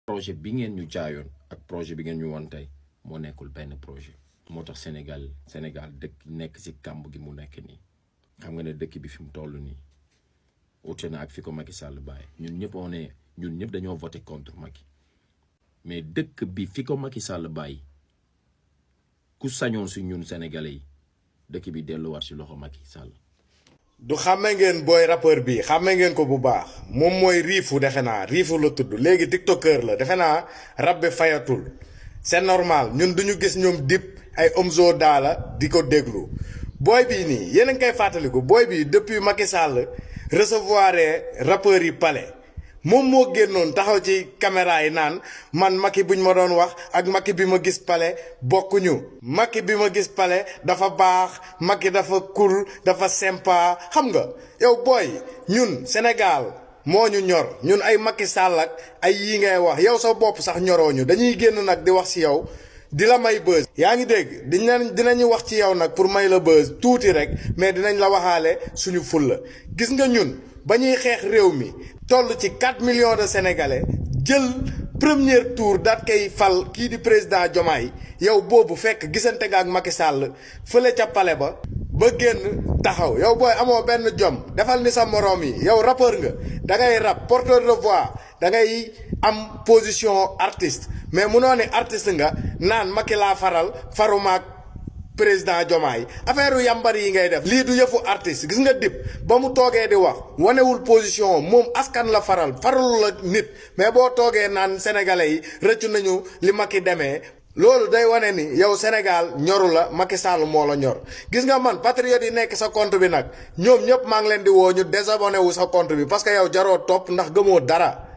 projet bi ngeen ñu jaayoon ak projet bi ngeen ñu won tey moo nekkul benn projet moo tax Sénégal dëkk nekk ci kàmb gi mu nekk nii xam nga ne dëkk bi fi mu toll nii ute na ak fi ko Macky Sall bàyyi ñun ñëpp dañoo voté contre Macky mais dëkk bi fi ko Macky Sall bàyyi ku sañoon si ñun sénégalais yi dëkk bi delluwaat si loxo Macky Sall. du xàmme ngeen booy rappeur bi xàmme ngeen ko bu baax moom mooy riifu defe naa riifu la tudd léegi tiktoker la defe naa rab bi fayatul c'est normal ñun duñu gis ñoom dip ay Omzo Dollar di ko déglu booy bii nii yéen a ngi koy fàttaliku booy bii depuis Macky Sall recevoir rappeurs yi palais moom moo génnoon taxaw ci caméra yi naan man Macky buñ ma doon wax ak Macky bi ma gis palais bokkuñu Macky bi ma gis palais dafa baax Macky dafa cool dafa sympa xam nga yow booy ñun Sénégal moo ñu ñor ñun ay Macky Sall ak ay yi ngay wax yow sa bopp sax ñorooñu dañuy génn nag di wax ci yow di la may buzz yaa ngi dégg dinañu wax ci yow nag pour may la buzz tuuti rek mais dinañ la waxaale suñu fulla gis nga ñun ba ñuy xeex réew mi toll ci 4 millions de sénégalais jël premier tour daat koy fal kii di président Diomaye yow boobu fekk gisante nga ak Macky Sall fële ca palais ba génn taxaw yow booy amoo benn jom defal ni sa moroom yi yow rappeur nga da ngay rap porteur de voix da ngay am position artiste mais munoo ne artiste nga naan Macky laa farumaak président Diomaye affaire yambar yi ngay def lii du yëfu artiste gis nga dip ba mu toogee di wax wanewul position moom askan la farul la nit mais boo toogee naan sénégalais yi rëccu nañu li Macky demee loolu day wane ni yow Sénégal ñoru la Macky Sall moo la ñor gis nga man patriote yi nekk sa compte bi nag ñoom ñëpp maa ngi leen di woo ñu désabonné wu sa compte bi parce que yow jaroo topp ndax gëmoo dara